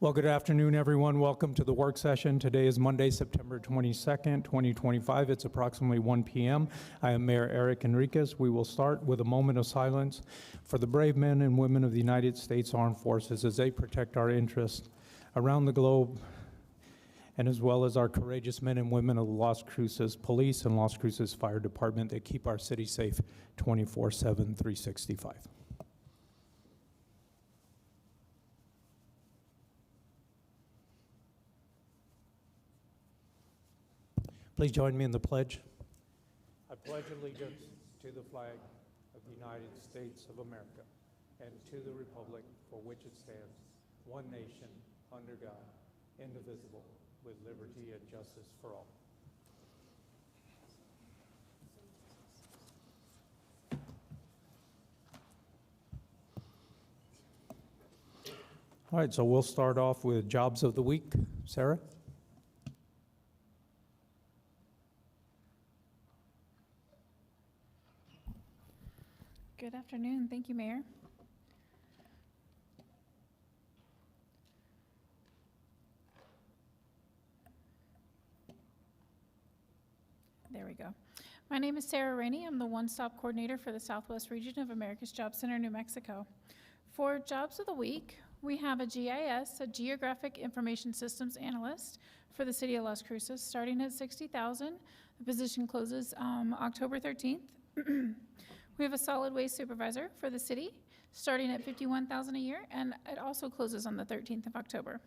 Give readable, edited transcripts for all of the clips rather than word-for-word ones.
Well, good afternoon, everyone. Welcome to the work session. Today is Monday, September 22nd, 2025. It's approximately 1 p.m. I am Mayor Eric Enriquez. We will start with a moment of silence for the brave men and women of the United States Armed Forces as they protect our interests around the globe, and as well as our courageous men and women of the Las Cruces Police and Las Cruces Fire Department that keep our city safe 24/7, 365. Please join me in the pledge. I pledge allegiance to the flag of the United States of America and to the republic for which it stands, one nation, under God, indivisible, with liberty and justice for all. All right, so we'll start off with jobs of the week. Sarah? Good afternoon. Thank you, Mayor. There we go. My name is Sarah Rainey. I'm the one-stop coordinator for the Southwest region of America's Job Center, New Mexico. For jobs of the week, we have a GIS, a Geographic Information Systems Analyst for the city of Las Cruces, starting at $60,000. The position closes October 13th. We have a solid waste supervisor for the city, starting at $51,000 a year, and it also closes on the 13th of October.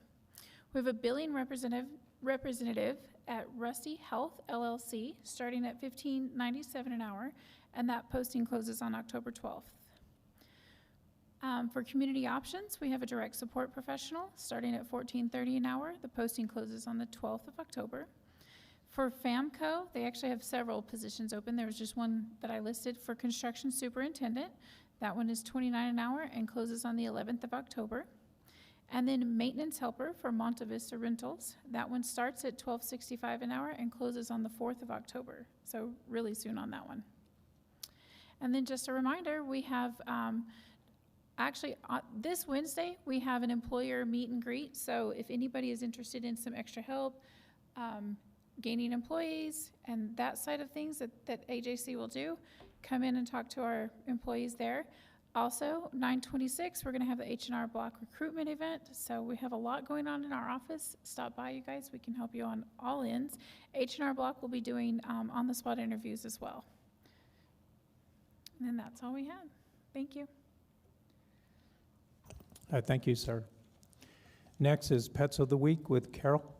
We have a billing representative at Rusty Health LLC, starting at $15.97 an hour, and that posting closes on October 12th. For community options, we have a direct support professional, starting at $14.30 an hour. The posting closes on the 12th of October. For FAMCO, they actually have several positions open. There was just one that I listed for construction superintendent. That one is $29 an hour and closes on the 11th of October. And then maintenance helper for Monte Vista Rentals. That one starts at $12.65 an hour and closes on the 4th of October. So really soon on that one. And then just a reminder, we have this Wednesday, we have an employer meet and greet. So if anybody is interested in some extra help, gaining employees and that side of things that AJC will do, come in and talk to our employees there. Also, 9/26, we're going to have the H&R Block recruitment event. So we have a lot going on in our office. Stop by, you guys. We can help you on all ends. H&R Block will be doing on-the-spot interviews as well. And that's all we had. Thank you. Thank you, sir. Next is Pets of the Week with Carol.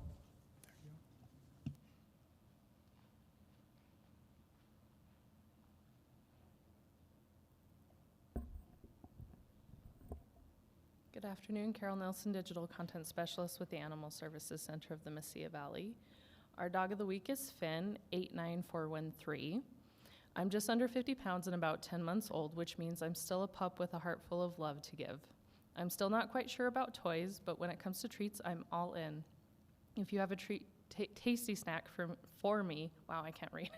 Good afternoon, Carol Nelson, Digital Content Specialist with the Animal Services Center of the Mesilla Valley. Our dog of the week is Finn, 89413. I'm just under 50 pounds and about 10 months old, which means I'm still a pup with a heart full of love to give. I'm still not quite sure about toys, but when it comes to treats, I'm all in. If you have a tasty snack for me, wow, I can't read,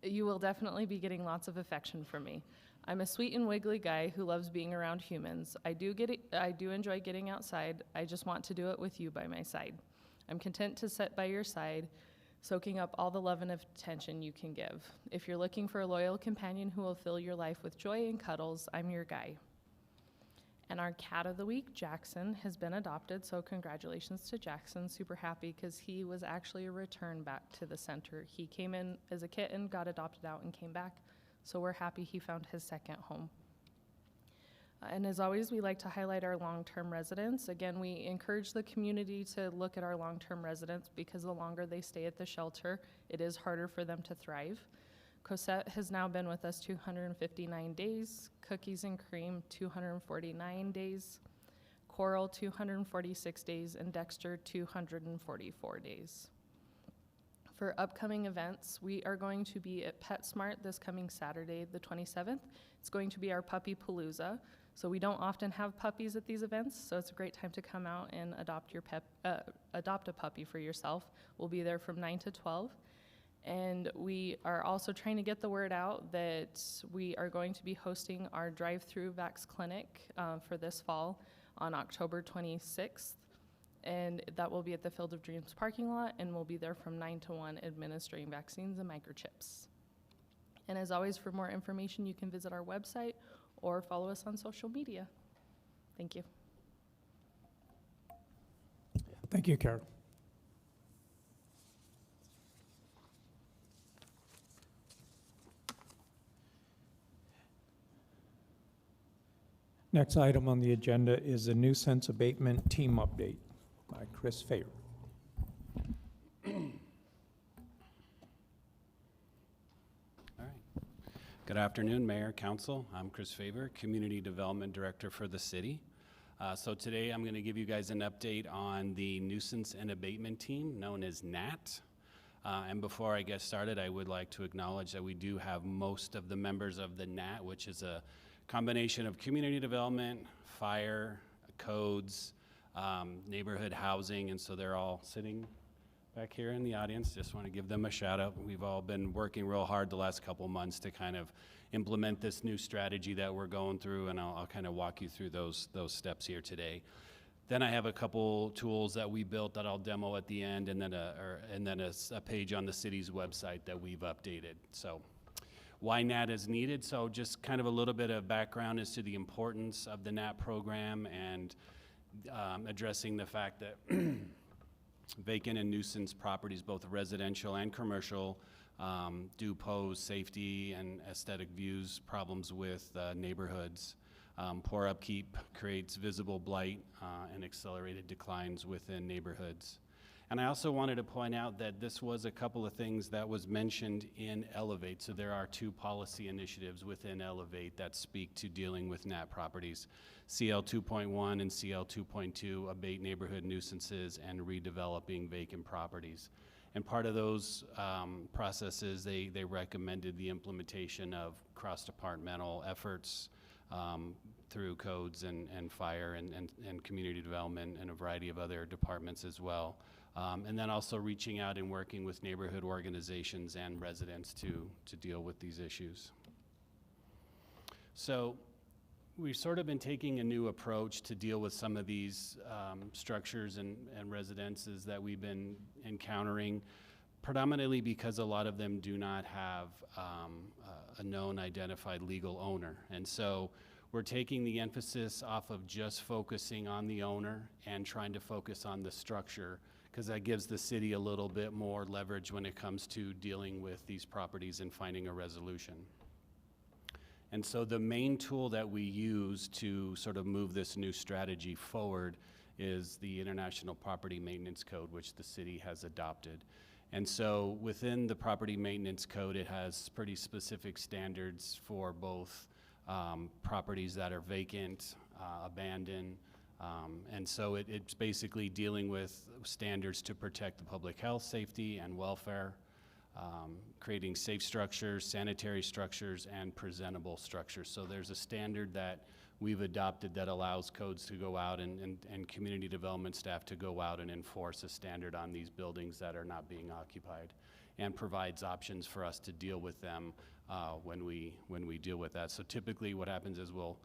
you will definitely be getting lots of affection from me. I'm a sweet and wiggly guy who loves being around humans. I do enjoy getting outside. I just want to do it with you by my side. I'm content to sit by your side, soaking up all the love and attention you can give. If you're looking for a loyal companion who will fill your life with joy and cuddles, I'm your guy. And our cat of the week, Jackson, has been adopted, so congratulations to Jackson. Super happy because he was actually a return back to the center. He came in as a kitten, got adopted out, and came back. So we're happy he found his second home. And as always, we like to highlight our long-term residents. Again, we encourage the community to look at our long-term residents because the longer they stay at the shelter, it is harder for them to thrive. Cosette has now been with us 259 days, Cookies and Cream 249 days, Coral 246 days, and Dexter 244 days. For upcoming events, we are going to be at PetSmart this coming Saturday, the 27th. It's going to be our Puppy Palooza. So we don't often have puppies at these events, so it's a great time to come out and adopt a puppy for yourself. We'll be there from 9 to 12. And we are also trying to get the word out that we are going to be hosting our drive-through Vax Clinic for this fall on October 26th. And that will be at the Field of Dreams parking lot, and we'll be there from 9 to 1 administering vaccines and microchips. And as always, for more information, you can visit our website or follow us on social media. Thank you. Thank you, Carol. Next item on the agenda is the nuisance abatement team update by Chris Fayer. All right. Good afternoon, Mayor, Council. I'm Chris Faber, Community Development Director for the city. So today I'm going to give you guys an update on the nuisance and abatement team known as NAT. And before I get started, I would like to acknowledge that we do have most of the members of the NAT, which is a combination of community development, fire, codes, neighborhood housing, and so they're all sitting back here in the audience. Just want to give them a shout out. We've all been working real hard the last couple months to kind of implement this new strategy that we're going through, and I'll kind of walk you through those steps here today. Then I have a couple tools that we built that I'll demo at the end, and then a page on the city's website that we've updated. So why NAT is needed. So just kind of a little bit of background as to the importance of the NAT program and addressing the fact that vacant and nuisance properties, both residential and commercial, do pose safety and aesthetic views problems with neighborhoods. Poor upkeep creates visible blight and accelerated declines within neighborhoods. And I also wanted to point out that this was a couple of things that was mentioned in Elevate. So there are 2 policy initiatives within Elevate that speak to dealing with NAT properties. CL 2.1 and CL 2.2, abate neighborhood nuisances and redeveloping vacant properties. And part of those processes, they recommended the implementation of cross-departmental efforts through codes and fire and community development and a variety of other departments as well. And then also reaching out and working with neighborhood organizations and residents to deal with these issues. So we've sort of been taking a new approach to deal with some of these structures and residences that we've been encountering, predominantly because a lot of them do not have a known identified legal owner. And so we're taking the emphasis off of just focusing on the owner and trying to focus on the structure, because that gives the city a little bit more leverage when it comes to dealing with these properties and finding a resolution. And so the main tool that we use to sort of move this new strategy forward is the International Property Maintenance Code, which the city has adopted. And so within the Property Maintenance Code, it has pretty specific standards for both properties that are vacant, abandoned, and so it's basically dealing with standards to protect the public health, safety, and welfare, creating safe structures, sanitary structures, and presentable structures. So there's a standard that we've adopted that allows codes to go out and community development staff to go out and enforce a standard on these buildings that are not being occupied, and provides options for us to deal with them when we deal with that. So typically what happens is we'll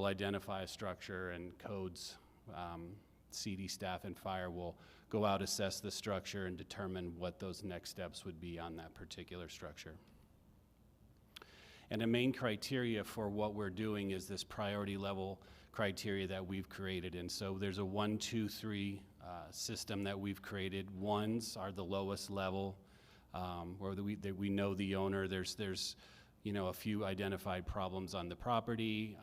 identify a structure, and codes, CD staff and fire will go out, assess the structure, and determine what those next steps would be on that particular structure. And the main criteria for what we're doing is this priority level criteria that we've created. And so there's a 1, 2, 3 system that we've created. Ones are the lowest level, where we know the owner. There's a few identified problems on the property.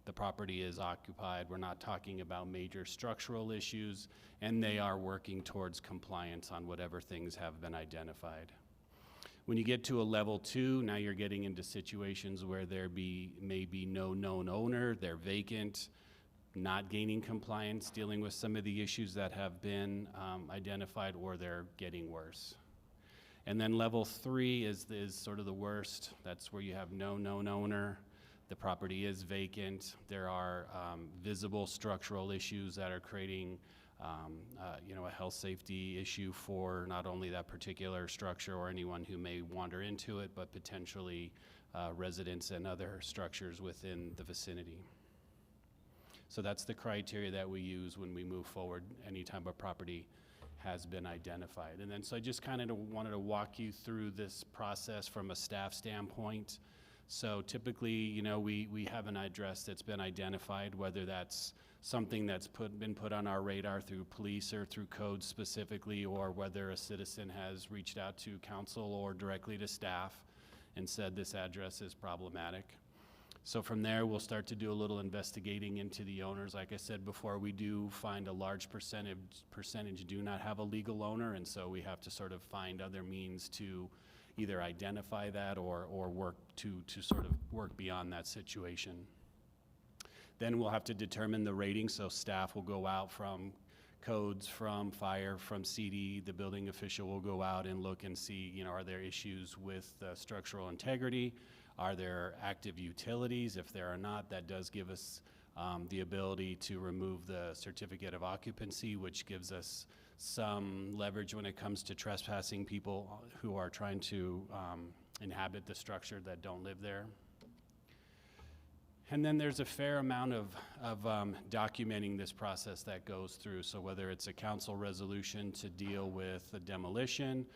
The property is occupied. We're not talking about major structural issues, and they are working towards compliance on whatever things have been identified. When you get to a level 2, now you're getting into situations where there may be no known owner, they're vacant, not gaining compliance, dealing with some of the issues that have been identified, or they're getting worse. And then level 3 is sort of the worst. That's where you have no known owner, the property is vacant, there are visible structural issues that are creating a health safety issue for not only that particular structure or anyone who may wander into it, but potentially residents and other structures within the vicinity. So that's the criteria that we use when we move forward anytime a property has been identified. And then so I just kind of wanted to walk you through this process from a staff standpoint. So typically, you know, we have an address that's been identified, whether that's something that's been put on our radar through police or through code specifically, or whether a citizen has reached out to council or directly to staff and said this address is problematic. So from there, we'll start to do a little investigating into the owners. Like I said before, we do find a large percentage do not have a legal owner, and so we have to sort of find other means to either identify that or work to sort of work beyond that situation. Then we'll have to determine the rating, so staff will go out from codes, from fire, from CD. The building official will go out and look and see, you know, are there issues with structural integrity? Are there active utilities? If there are not, that does give us the ability to remove the certificate of occupancy, which gives us some leverage when it comes to trespassing people who are trying to inhabit the structure that don't live there. And then there's a fair amount of documenting this process that goes through. So whether it's a council resolution to deal with the demolition,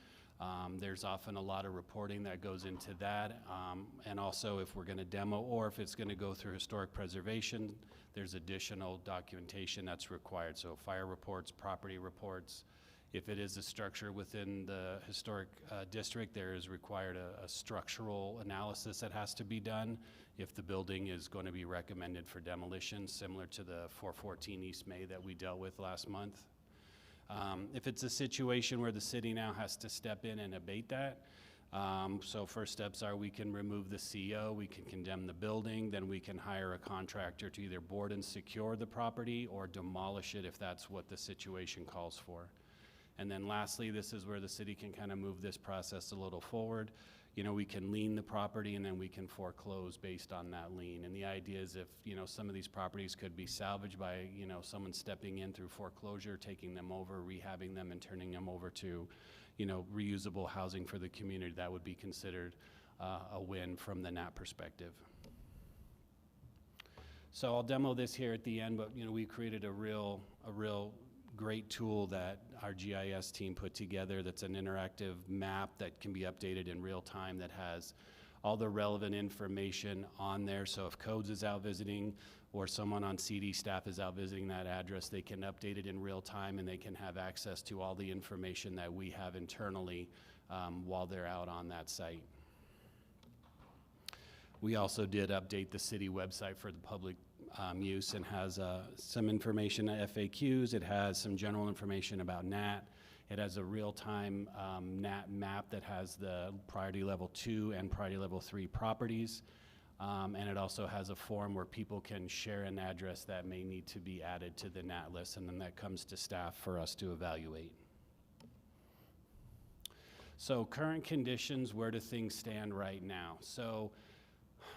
there's often a lot of reporting that goes into that. And also if we're gonna demo or if it's gonna go through historic preservation, there's additional documentation that's required. So fire reports, property reports. If it is a structure within the historic district, there is required a structural analysis that has to be done if the building is going to be recommended for demolition, similar to the 414 East May that we dealt with last month. If it's a situation where the city now has to step in and abate that, so first steps are we can remove the CO, we can condemn the building, then we can hire a contractor to either board and secure the property or demolish it if that's what the situation calls for. And then lastly, this is where the city can kind of move this process a little forward. You know, we can lien the property and then we can foreclose based on that lien. And the idea is if, you know, some of these properties could be salvaged by, you know, someone stepping in through foreclosure, taking them over, rehabbing them and turning them over to, you know, reusable housing for the community, that would be considered a win from the NAT perspective. So I'll demo this here at the end, but, you know, we created a real great tool that our GIS team put together that's an interactive map that can be updated in real time that has all the relevant information on there. So if codes is out visiting or someone on CD staff is out visiting that address, they can update it in real time and they can have access to all the information that we have internally while they're out on that site. We also did update the city website for the public use and has some information, FAQs. It has some general information about NAT. It has a real-time NAT map that has the priority level 2 and priority level 3 properties. And it also has a form where people can share an address that may need to be added to the NAT list, and then that comes to staff for us to evaluate. So current conditions, where do things stand right now? So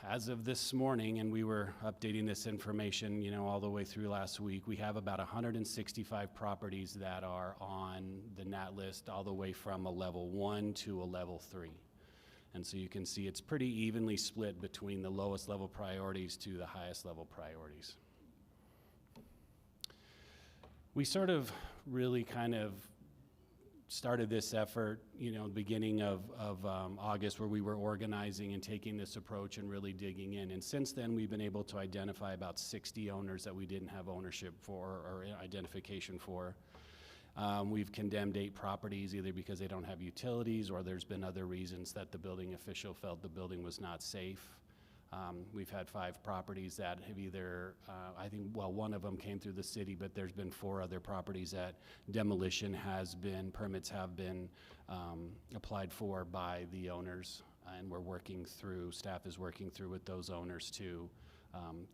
as of this morning, and we were updating this information, you know, all the way through last week, we have about 165 properties that are on the NAT list, all the way from a level 1 to a level 3. And so you can see it's pretty evenly split between the lowest level priorities to the highest level priorities. We sort of really kind of started this effort, you know, beginning of August, where we were organizing and taking this approach and really digging in. And since then, we've been able to identify about 60 owners that we didn't have ownership for or identification for. We've condemned 8 properties, either because they don't have utilities or there's been other reasons that the building official felt the building was not safe. We've had 5 properties that have either, I think, well, one of them came through the city, but there's been 4 other properties that demolition has been, permits have been applied for by the owners, and we're working through, staff is working through with those owners to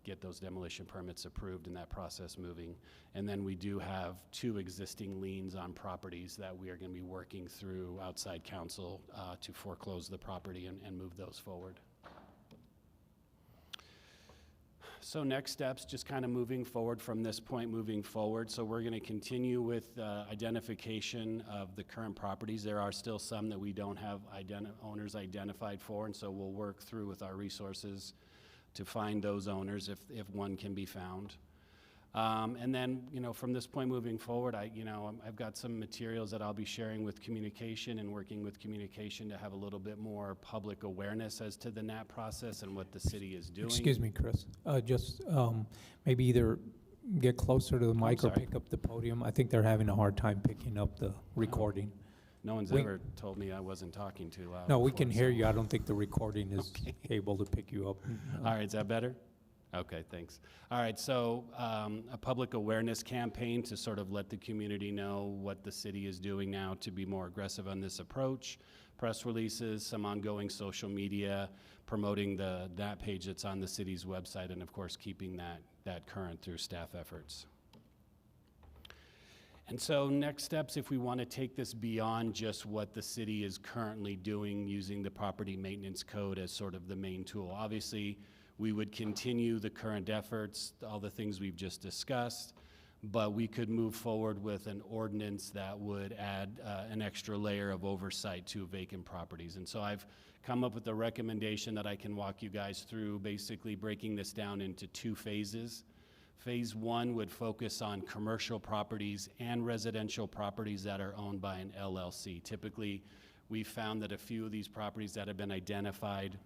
get those demolition permits approved and that process moving. And then we do have 2 existing liens on properties that we are going to be working through outside counsel to foreclose the property and move those forward. So next steps, just kind of moving forward from this point moving forward. So we're going to continue with identification of the current properties. There are still some that we don't have owners identified for, and so we'll work through with our resources to find those owners if one can be found. And then, from this point moving forward, I've got some materials that I'll be sharing with communication and working with communication to have a little bit more public awareness as to the NAT process and what the city is doing. Excuse me, Chris. Just maybe either get closer to the mic or sorry. pick up the podium. I think they're having a hard time picking up the recording. No one's We- ever told me I wasn't talking too loud. No, we before, can hear so- you. I don't think the recording is Okay. able to pick you up. All right, is that better? Okay, thanks. All right, so a public awareness campaign to sort of let the community know what the city is doing now to be more aggressive on this approach. Press releases, some ongoing social media, promoting that page that's on the city's website, and of course, keeping that current through staff efforts. And so next steps, if we want to take this beyond just what the city is currently doing using the property maintenance code as sort of the main tool. Obviously, we would continue the current efforts, all the things we've just discussed, but we could move forward with an ordinance that would add an extra layer of oversight to vacant properties. And so I've come up with a recommendation that I can walk you guys through, basically breaking this down into 2 phases. Phase 1 would focus on commercial properties and residential properties that are owned by an LLC. Typically, we've found that a few of these properties that have been identified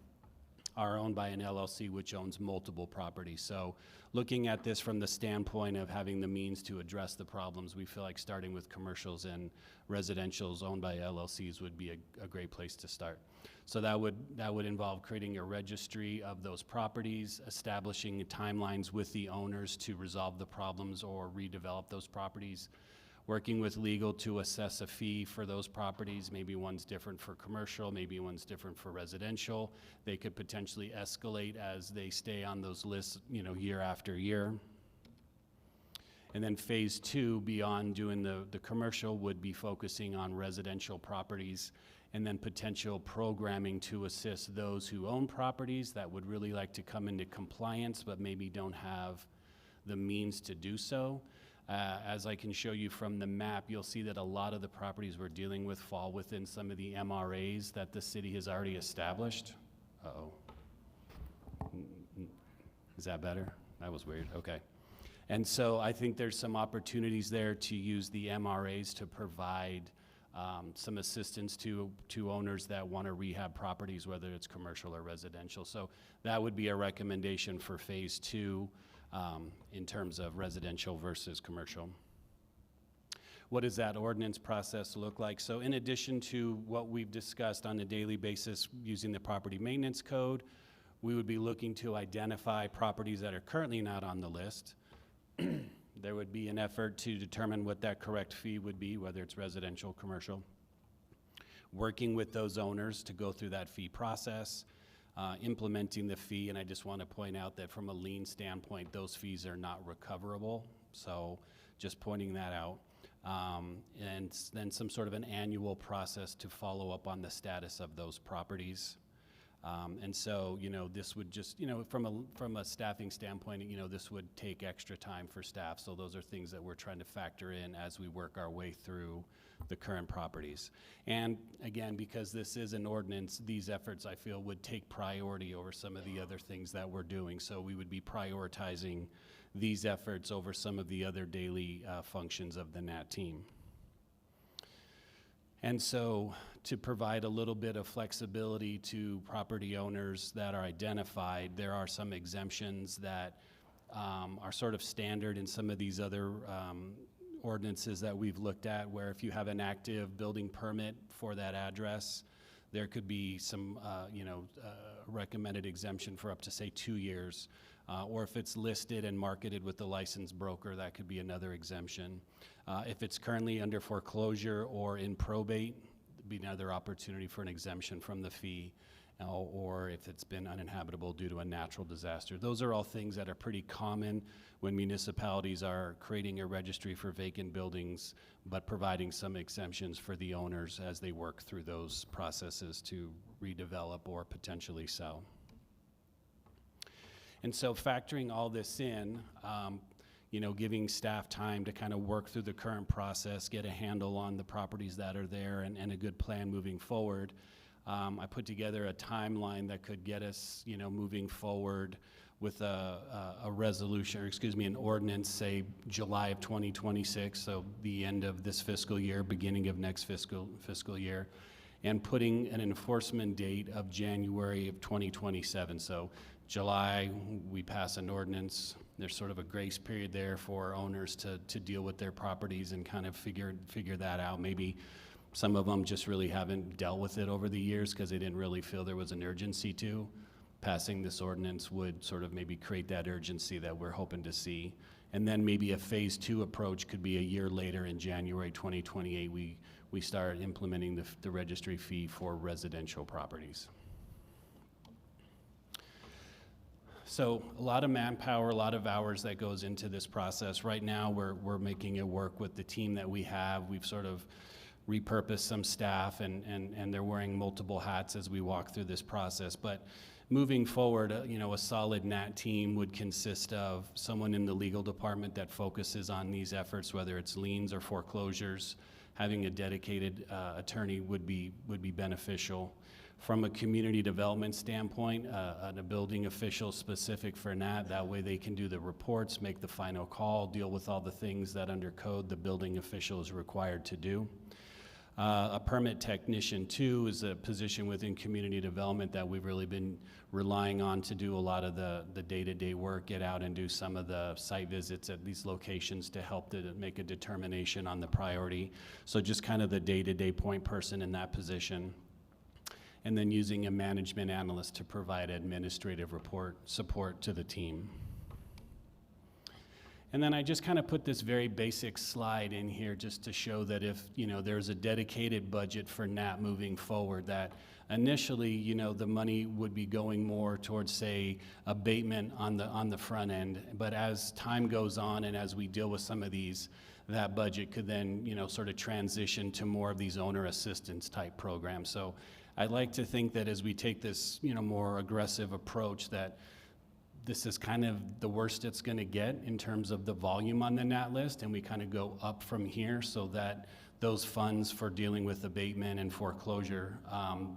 are owned by an LLC which owns multiple properties. So looking at this from the standpoint of having the means to address the problems, we feel like starting with commercials and residentials owned by LLCs would be a great place to start. So that would involve creating a registry of those properties, establishing timelines with the owners to resolve the problems or redevelop those properties, working with legal to assess a fee for those properties. Maybe one's different for commercial, maybe one's different for residential. They could potentially escalate as they stay on those lists, year after year. And then phase 2, beyond doing the commercial, would be focusing on residential properties and then potential programming to assist those who own properties that would really like to come into compliance but maybe don't have the means to do so. As I can show you from the map, you'll see that a lot of the properties we're dealing with fall within some of the MRAs that the city has already established. Uh-oh. Is that better? That was weird. Okay. And so I think there's some opportunities there to use the MRAs to provide some assistance to owners that want to rehab properties, whether it's commercial or residential. So that would be a recommendation for phase 2. In terms of residential versus commercial. What does that ordinance process look like? So in addition to what we've discussed on a daily basis using the property maintenance code, we would be looking to identify properties that are currently not on the list. There would be an effort to determine what that correct fee would be, whether it's residential, commercial. Working with those owners to go through that fee process. Implementing the fee, and I just want to point out that from a lien standpoint, those fees are not recoverable, so just pointing that out. And then some sort of an annual process to follow up on the status of those properties. And so, this would just, from a staffing standpoint, this would take extra time for staff, so those are things that we're trying to factor in as we work our way through the current properties. And again, because this is an ordinance, these efforts I feel would take priority over some of the other things that we're doing. So we would be prioritizing these efforts over some of the other daily functions of the NAT team. And so to provide a little bit of flexibility to property owners that are identified, there are some exemptions that are sort of standard in some of these other ordinances that we've looked at, where if you have an active building permit for that address, there could be some recommended exemption for up to, say, 2 years. Or if it's listed and marketed with the licensed broker, that could be another exemption. If it's currently under foreclosure or in probate, it'd be another opportunity for an exemption from the fee. Or if it's been uninhabitable due to a natural disaster. Those are all things that are pretty common when municipalities are creating a registry for vacant buildings, but providing some exemptions for the owners as they work through those processes to redevelop or potentially sell. And so factoring all this in, giving staff time to kind of work through the current process, get a handle on the properties that are there and a good plan moving forward. I put together a timeline that could get us, moving forward with a resolution, or excuse me, an ordinance, say July of 2026, so the end of this fiscal year, beginning of next fiscal year, and putting an enforcement date of January of 2027. So July, we pass an ordinance. There's sort of a grace period there for owners to deal with their properties and kind of figure that out. Maybe some of them just really haven't dealt with it over the years because they didn't really feel there was an urgency to. Passing this ordinance would sort of maybe create that urgency that we're hoping to see. And then maybe a phase 2 approach could be a year later in January 2028, we start implementing the registry fee for residential properties. So a lot of manpower, a lot of hours that goes into this process. Right now, we're making it work with the team that we have. We've sort of repurposed some staff, and they're wearing multiple hats as we walk through this process. But moving forward, a solid NAT team would consist of someone in the legal department that focuses on these efforts, whether it's liens or foreclosures. Having a dedicated attorney would be beneficial. From a community development standpoint, a building official specific for NAT, that way they can do the reports, make the final call, deal with all the things that under code the building official is required to do. A permit technician, too, is a position within community development that we've really been relying on to do a lot of the day-to-day work, get out and do some of the site visits at these locations to help to make a determination on the priority. So just kind of the day-to-day point person in that position. And then using a management analyst to provide administrative support to the team. And then I just kind of put this very basic slide in here just to show that if, there's a dedicated budget for NAT moving forward, that initially, the money would be going more towards, say, abatement on the front end. But as time goes on and as we deal with some of these, that budget could then, sort of transition to more of these owner assistance type programs. So I'd like to think that as we take this, more aggressive approach, that this is kind of the worst it's going to get in terms of the volume on the NAT list, and we kind of go up from here so that those funds for dealing with abatement and foreclosure,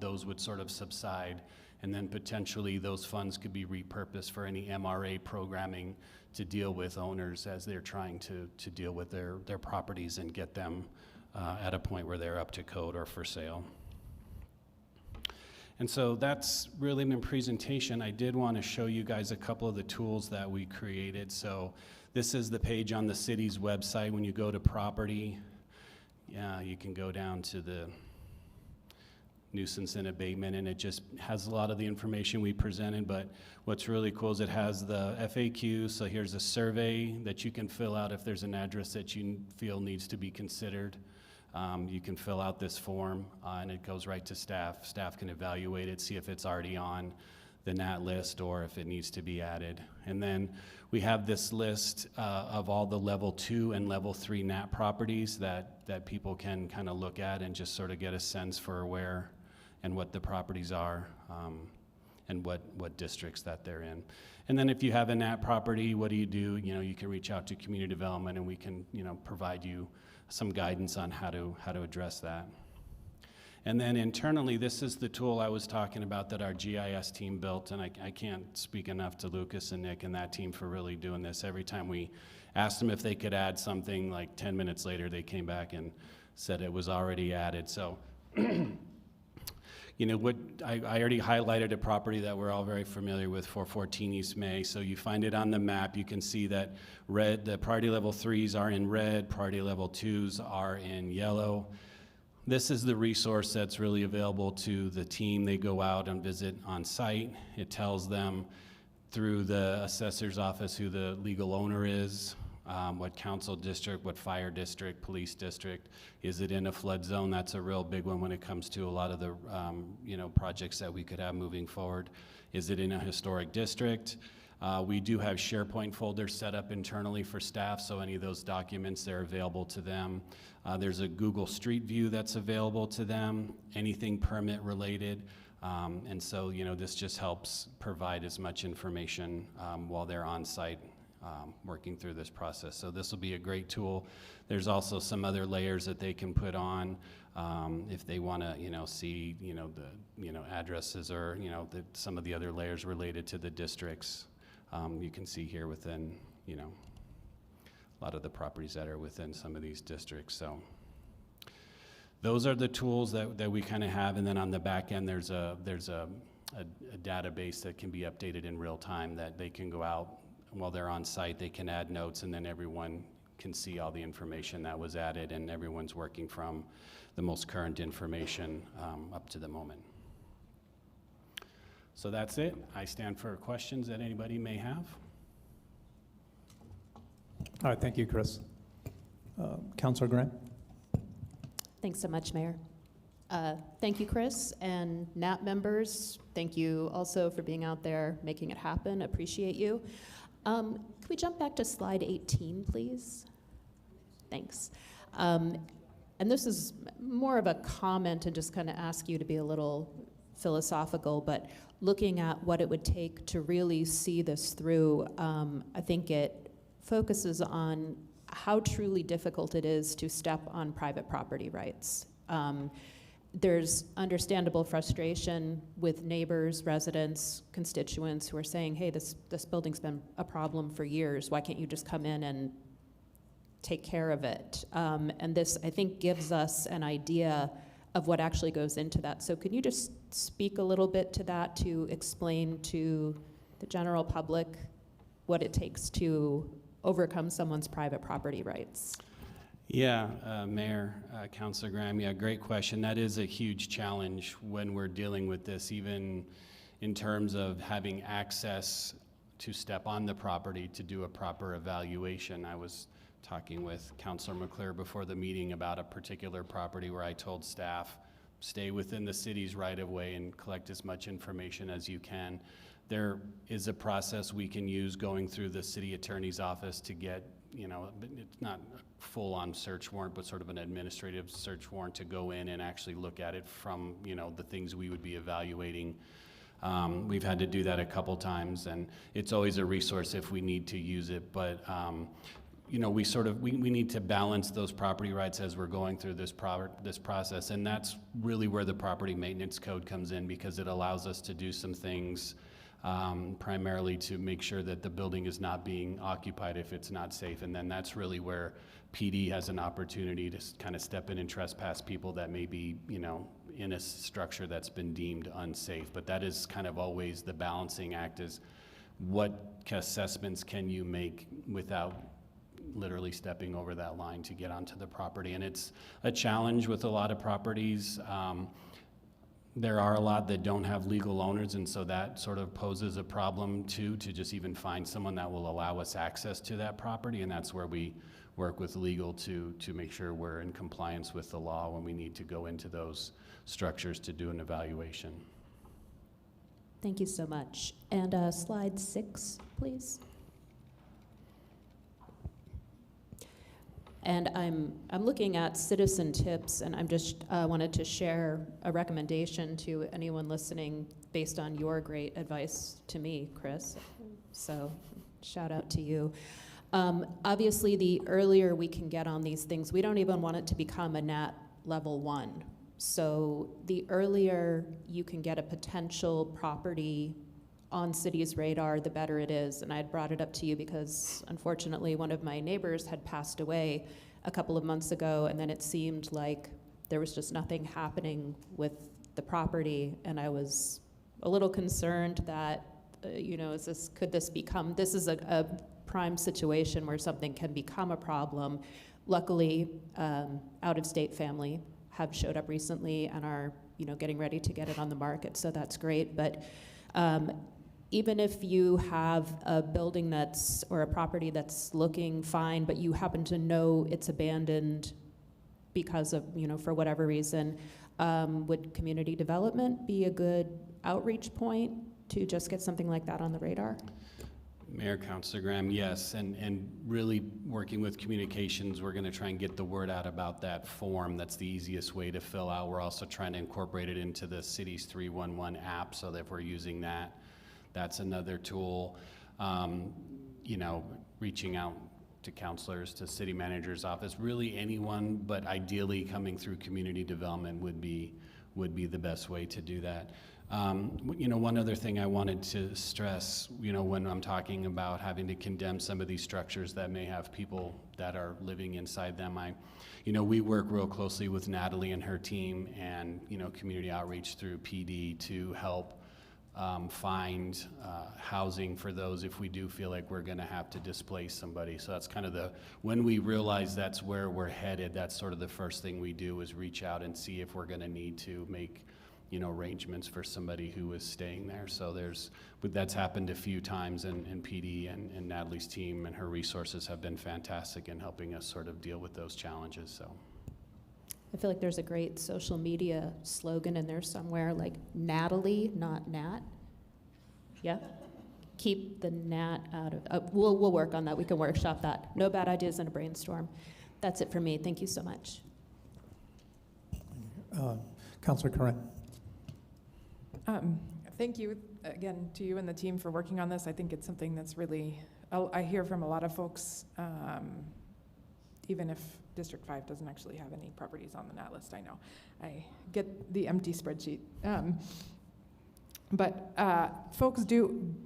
those would sort of subside, and then potentially those funds could be repurposed for any MRA programming to deal with owners as they're trying to deal with their properties and get them at a point where they're up to code or for sale. And so that's really my presentation. I did want to show you guys a couple of the tools that we created. So this is the page on the city's website. When you go to property, you can go down to the nuisance and abatement, and it just has a lot of the information we presented. But what's really cool is it has the FAQ. So here's a survey that you can fill out if there's an address that you feel needs to be considered. You can fill out this form, and it goes right to staff. Staff can evaluate it, see if it's already on the NAT list or if it needs to be added. And then we have this list of all the level 2 and level 3 NAT properties that people can kind of look at and just sort of get a sense for where and what the properties are, and what districts that they're in. And then if you have a NAT property, what do? You can reach out to community development, and we can provide you some guidance on how to address that. And then internally, this is the tool I was talking about that our GIS team built, and I can't speak enough to Lucas and Nick and that team for really doing this. Every time we asked them if they could add something, like 10 minutes later, they came back and said it was already added. So what I already highlighted a property that we're all very familiar with, 414 East May. So you find it on the map. You can see that the priority level 3s are in red, priority level 2s are in yellow. This is the resource that's really available to the team. They go out and visit on site. It tells them through the assessor's office who the legal owner is, what council district, what fire district, police district. Is it in a flood zone? That's a real big one when it comes to a lot of the projects that we could have moving forward. Is it in a historic district? We do have SharePoint folders set up internally for staff, so any of those documents, they're available to them. There's a Google Street View that's available to them, anything permit related. And so, this just helps provide as much information while they're on site working through this process. So this will be a great tool. There's also some other layers that they can put on if they want to, see, the, addresses or, some of the other layers related to the districts. You can see here within, you know, a lot of the properties that are within some of these districts. So those are the tools that we kind of have, and then on the back end, there's a database that can be updated in real time that they can go out while they're on site. They can add notes, and then everyone can see all the information that was added, and everyone's working from the most current information up to the moment. So that's it. I stand for questions that anybody may have. All right, thank you, Chris. Councilor Grant? Thanks so much, Mayor. Thank you, Chris, and NAP members. Thank you also for being out there making it happen. Appreciate you. Can we jump back to slide 18, please? Thanks. And this is more of a comment and just kind of ask you to be a little philosophical, but looking at what it would take to really see this through, I think it focuses on how truly difficult it is to step on private property rights. There's understandable frustration with neighbors, residents, constituents who are saying, hey, this building's been a problem for years. Why can't you just come in and take care of it? And this, I think, gives us an idea of what actually goes into that. So can you just speak a little bit to that to explain to the general public what it takes to overcome someone's private property rights? Yeah, Mayor, Councilor Graham, yeah, great question. That is a huge challenge when we're dealing with this, even in terms of having access to step on the property to do a proper evaluation. I was talking with Councilor McClure before the meeting about a particular property where I told staff, stay within the city's right-of-way and collect as much information as you can. There is a process we can use going through the city attorney's office to get, you know, it's not a full-on search warrant, but sort of an administrative search warrant to go in and actually look at it from, you know, the things we would be evaluating. We've had to do that a couple times, and it's always a resource if we need to use it, but you know, we need to balance those property rights as we're going through this process, and that's really where the property maintenance code comes in, because it allows us to do some things primarily to make sure that the building is not being occupied if it's not safe, and then that's really where PD has an opportunity to kind of step in and trespass people that may be, you know, in a structure that's been deemed unsafe. But that is kind of always the balancing act, is what assessments can you make without literally stepping over that line to get onto the property. And it's a challenge with a lot of properties. There are a lot that don't have legal owners, and so that sort of poses a problem too, to just even find someone that will allow us access to that property, and that's where we work with legal to make sure we're in compliance with the law when we need to go into those structures to do an evaluation. Thank you so much. And slide 6, please. And I'm looking at citizen tips, and I'm just wanted to share a recommendation to anyone listening based on your great advice to me, Chris. So shout out to you. Obviously, the earlier we can get on these things, we don't even want it to become a NAT level 1. So the earlier you can get a potential property on city's radar, the better it is. And I had brought it up to you because unfortunately one of my neighbors had passed away a couple of months ago, and then it seemed like there was just nothing happening with the property, and I was a little concerned that, you know, could this become, this is a prime situation where something can become a problem. Luckily, out-of-state family have showed up recently and are, you know, getting ready to get it on the market, so that's great. But even if you have a building or a property that's looking fine, but you happen to know it's abandoned because of, you know, for whatever reason, would community development be a good outreach point to just get something like that on the radar? Mayor, Councilor Graham, yes, and really working with communications, we're going to try and get the word out about that form. That's the easiest way to fill out. We're also trying to incorporate it into the city's 311 app, so that if we're using that, that's another tool. You know, reaching out to counselors, to city manager's office, really anyone, but ideally coming through community development would be the best way to do that. One other thing I wanted to stress, when I'm talking about having to condemn some of these structures that may have people that are living inside them, we work real closely with Natalie and her team and, community outreach through PD to help find housing for those if we do feel like we're going to have to displace somebody. So that's kind of when we realize that's where we're headed, that's sort of the first thing we do is reach out and see if we're going to need to make arrangements for somebody who is staying there. So that's happened a few times, and PD and Natalie's team and her resources have been fantastic in helping us sort of deal with those challenges. So I feel like there's a great social media slogan in there somewhere, like Natalie, not Nat. Yeah? Keep the gnat out of, we'll work on that. We can workshop that. No bad ideas in a brainstorm. That's it for me. Thank you so much. Councilor Corinne. Thank you again to you and the team for working on this. I think it's something that's really, I hear from a lot of folks, even if District 5 doesn't actually have any properties on the NAT list, I know. I get the empty spreadsheet. But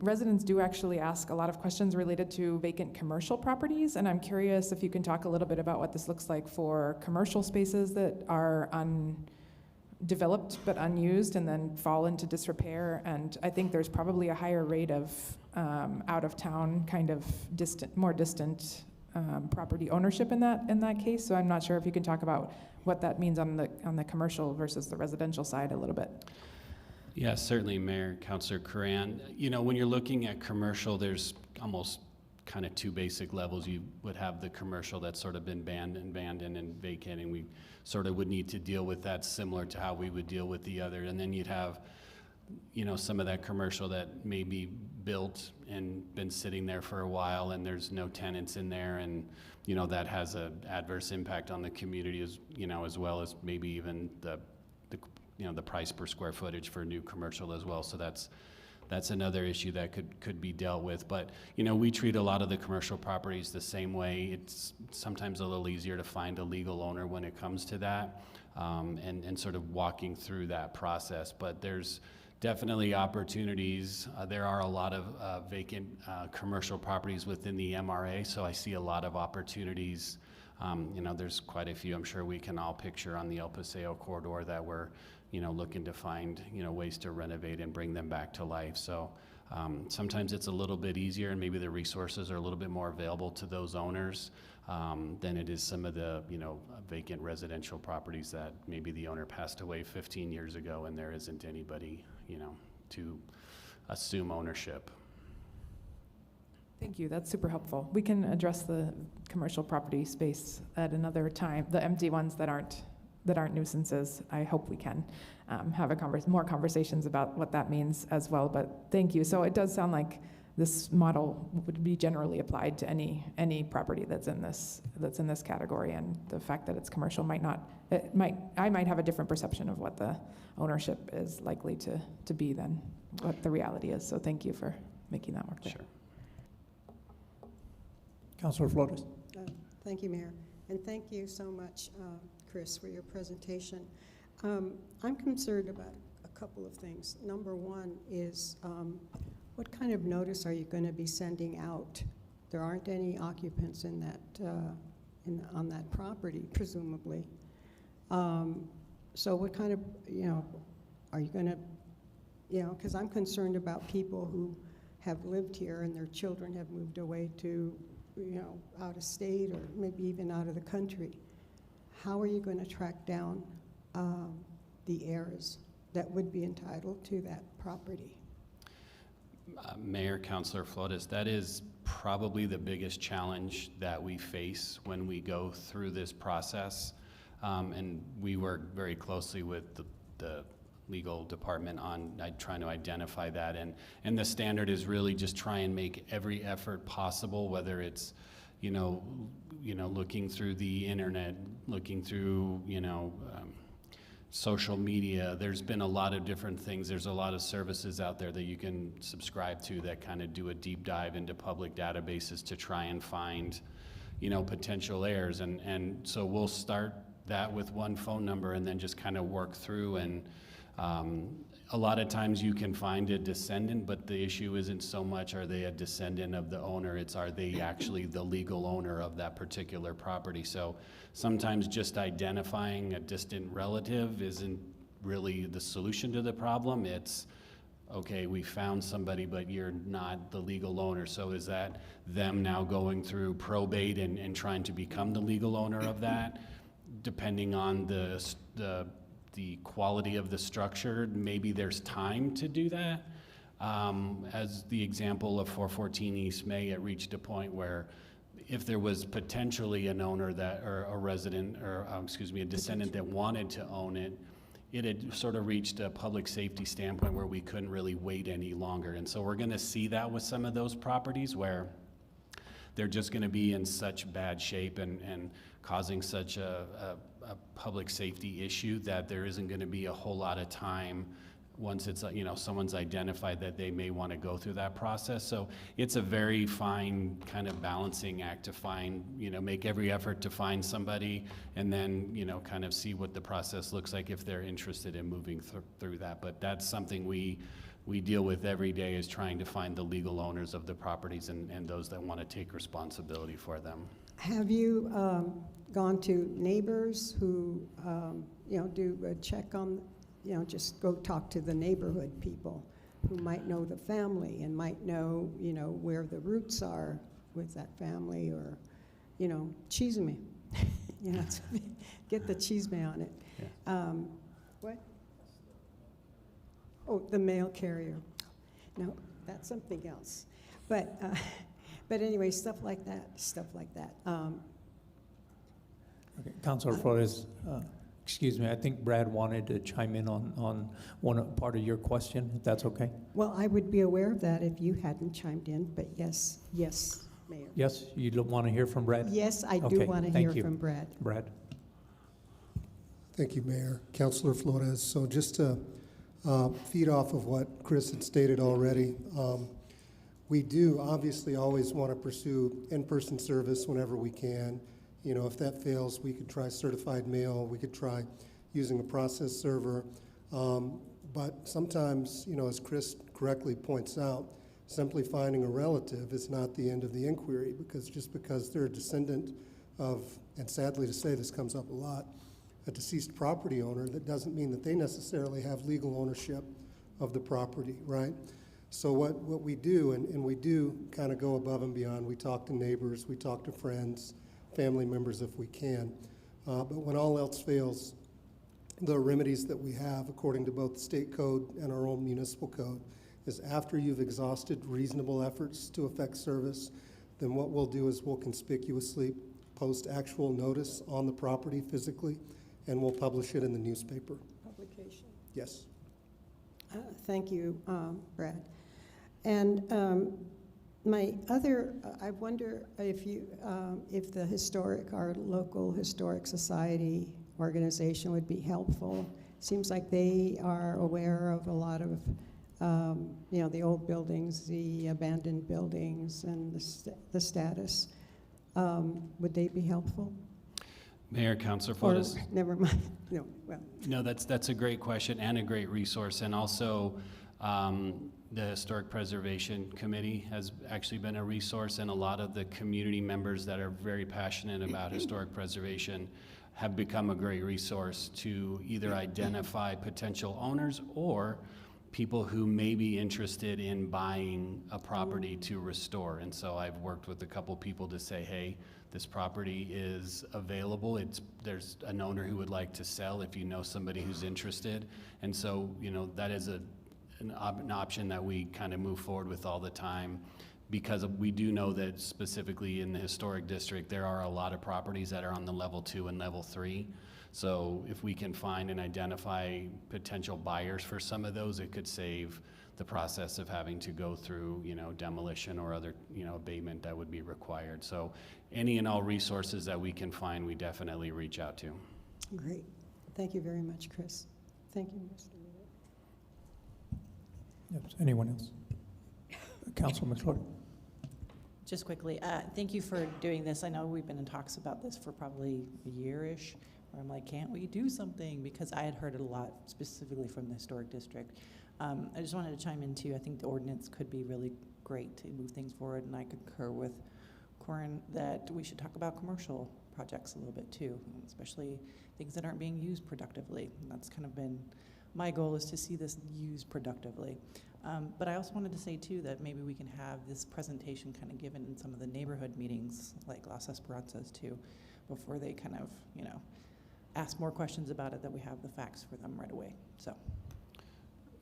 residents do actually ask a lot of questions related to vacant commercial properties, and I'm curious if you can talk a little bit about what this looks like for commercial spaces that are undeveloped but unused and then fall into disrepair. And I think there's probably a higher rate of out-of-town kind of more distant property ownership in that case. So I'm not sure if you can talk about what that means on the commercial versus the residential side a little bit. Yeah, certainly, Mayor, Councilor Coran. When you're looking at commercial, there's almost kind of two basic levels. You would have the commercial that's sort of been abandoned and vacant, and we sort of would need to deal with that similar to how we would deal with the other. And then you'd have, some of that commercial that may be built and been sitting there for a while and there's no tenants in there, and, that has an adverse impact on the community as well as maybe even the price per square footage for new commercial as well. So that's another issue that could be dealt with. But, we treat a lot of the commercial properties the same way. It's sometimes a little easier to find a legal owner when it comes to that, and sort of walking through that process. But there's definitely opportunities. There are a lot of vacant commercial properties within the MRA, so I see a lot of opportunities. There's quite a few I'm sure we can all picture on the El Paseo corridor that we're looking to find, ways to renovate and bring them back to life. So sometimes it's a little bit easier, and maybe the resources are a little bit more available to those owners than it is some of the, vacant residential properties that maybe the owner passed away 15 years ago and there isn't anybody, to assume ownership. Thank you, that's super helpful. We can address the commercial property space at another time, the empty ones that aren't nuisances. I hope we can have more conversations about what that means as well, but thank you. So it does sound like this model would be generally applied to any property that's in this category, and the fact that it's commercial I might have a different perception of what the ownership is likely to be than what the reality is. So thank you for making that work there. Sure. Councilor Flores. Thank you, Mayor. And thank you so much, Chris, for your presentation. I'm concerned about a couple of things. Number one is what kind of notice are you going to be sending out? There aren't any occupants in that on that property, presumably. So what kind of, are you going to, because I'm concerned about people who have lived here and their children have moved away to, out of state or maybe even out of the country. How are you going to track down the heirs that would be entitled to that property? Mayor, Councilor Flores, that is probably the biggest challenge that we face when we go through this process. And we work very closely with the legal department on trying to identify that. And the standard is really just try and make every effort possible, whether it's, looking through the internet, looking through, social media. There's been a lot of different things. There's a lot of services out there that you can subscribe to that kind of do a deep dive into public databases to try and find, potential heirs. And so we'll start that with one phone number and then just kind of work through. And a lot of times you can find a descendant, but the issue isn't so much are they a descendant of the owner, it's are they actually the legal owner of that particular property. So sometimes just identifying a distant relative isn't really the solution to the problem. It's, okay, we found somebody, but you're not the legal owner. So is that them now going through probate and trying to become the legal owner of that? Depending on the quality of the structure, maybe there's time to do that. As the example of 414 East May, it reached a point where if there was potentially an owner that, or a resident, or a descendant that wanted to own it, it had sort of reached a public safety standpoint where we couldn't really wait any longer. And so we're gonna see that with some of those properties where they're just gonna be in such bad shape and causing such a public safety issue that there isn't gonna be a whole lot of time once it's, someone's identified that they may wanna go through that process. So it's a very fine kind of balancing act to find, make every effort to find somebody and then, kind of see what the process looks like if they're interested in moving through that. But that's something we deal with every day, is trying to find the legal owners of the properties and those that wanna take responsibility for them. Have you gone to neighbors who, do a check on, just go talk to the neighborhood people who might know the family and might know, where the roots are with that family, or, chisme, get the chisme on it. Yeah. What? Oh, the mail carrier. No, that's something else. But anyway, stuff like that. Okay, Councilor Flores, excuse me, I think Brad wanted to chime in on one part of your question, if that's okay? Well, I would be aware of that if you hadn't chimed in, but yes, Mayor. Yes, you don't want to hear from Brad? Yes, I do Okay, want to thank hear you. from Brad. Brad? Thank you, Mayor. Councilor Flores. So just to feed off of what Chris had stated already, we do obviously always want to pursue in-person service whenever we can. If that fails, we could try certified mail, we could try using a process server. But sometimes, as Chris correctly points out, simply finding a relative is not the end of the inquiry, because just because they're a descendant of, and sadly to say this comes up a lot, a deceased property owner, that doesn't mean that they necessarily have legal ownership of the property, right? So what we do, and we do kind of go above and beyond, we talk to neighbors, we talk to friends, family members if we can. But when all else fails, the remedies that we have, according to both the state code and our own municipal code, is after you've exhausted reasonable efforts to effect service, then what we'll do is we'll conspicuously post actual notice on the property physically, and we'll publish it in the newspaper. Publication. Yes. Thank you, Brad. And my other, I wonder if our local historic society organization would be helpful. Seems like they are aware of a lot of, the old buildings, the abandoned buildings, and the status. Would they be helpful? Mayor, Councilor Or, Flores. never mind. No, well. No, that's a great question and a great resource. And also, the Historic Preservation Committee has actually been a resource, and a lot of the community members that are very passionate about historic preservation have become a great resource to either identify potential owners or people who may be interested in buying a property to restore. And so I've worked with a couple people to say, hey, this property is available. There's an owner who would like to sell if you know somebody who's interested. And so, that is an option that we kind of move forward with all the time, because we do know that specifically in the historic district, there are a lot of properties that are on the level 2 and level 3. So if we can find and identify potential buyers for some of those, it could save the process of having to go through, demolition or other, abatement that would be required. So any and all resources that we can find, we definitely reach out to. Great. Thank you very much, Chris. Thank you, Mr. Mayor. Yes, anyone else? Councilor McClure. Just quickly, thank you for doing this. I know we've been in talks about this for probably a year-ish, where I'm like, can't we do something? Because I had heard it a lot, specifically from the historic district. I just wanted to chime in too. I think the ordinance could be really great to move things forward, and I concur with Corin that we should talk about commercial projects a little bit too, especially things that aren't being used productively. And that's kind of been my goal, is to see this used productively. But I also wanted to say too that maybe we can have this presentation kind of given in some of the neighborhood meetings, like Las Esperanzas too, before they kind of, you know, ask more questions about it, that we have the facts for them right away. So,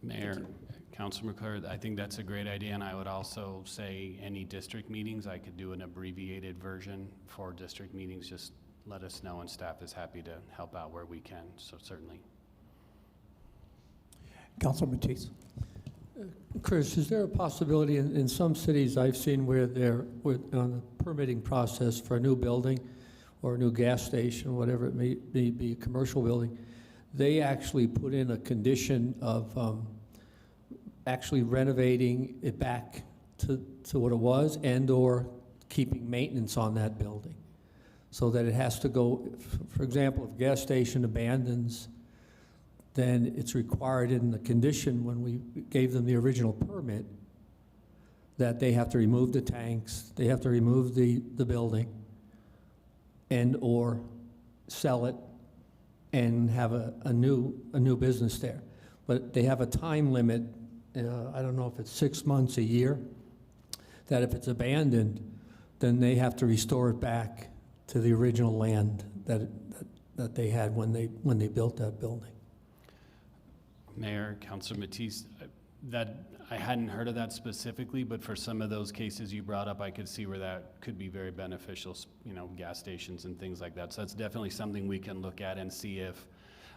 Mayor, Councilor McClure, I think that's a great idea, and I would also say any district meetings, I could do an abbreviated version for district meetings. Just let us know, and staff is happy to help out where we can, so certainly. Councilor Matisse. Chris, is there a possibility in some cities I've seen where they're on the permitting process for a new building or a new gas station, whatever it may be, a commercial building, they actually put in a condition of actually renovating it back to what it was, and or keeping maintenance on that building, so that it has to go, for example, if a gas station abandons, then it's required in the condition when we gave them the original permit that they have to remove the tanks, they have to remove the building, and or sell it and have a new business there. But they have a time limit, I don't know if it's 6 months, a year, that if it's abandoned, then they have to restore it back to the original land that they had when they built that building. Mayor, Councilor Matisse, that I hadn't heard of that specifically, but for some of those cases you brought up, I could see where that could be very beneficial, you know, gas stations and things like that. So that's definitely something we can look at and see if,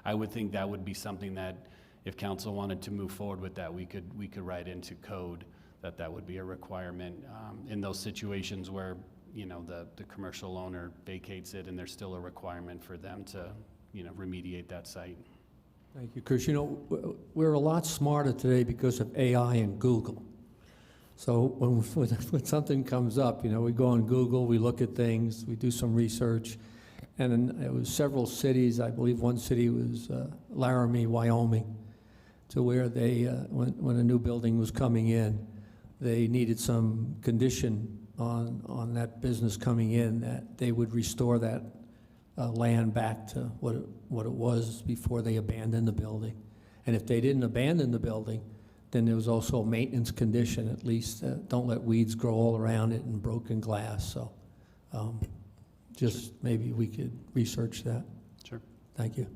I would think that would be something that if council wanted to move forward with that, we could write into code that would be a requirement in those situations where, you know, the commercial owner vacates it and there's still a requirement for them to, you know, remediate that site. Thank you, Chris. You know, we're a lot smarter today because of AI and Google. So when something comes up, you know, we go on Google, we look at things, we do some research, and it was several cities. I believe one city was Laramie, Wyoming, to where they, when a new building was coming in, they needed some condition on that business coming in that they would restore that land back to what it was before they abandoned the building. And if they didn't abandon the building, then there was also a maintenance condition, at least don't let weeds grow all around it and broken glass. So just maybe we could research that. Sure. Thank you.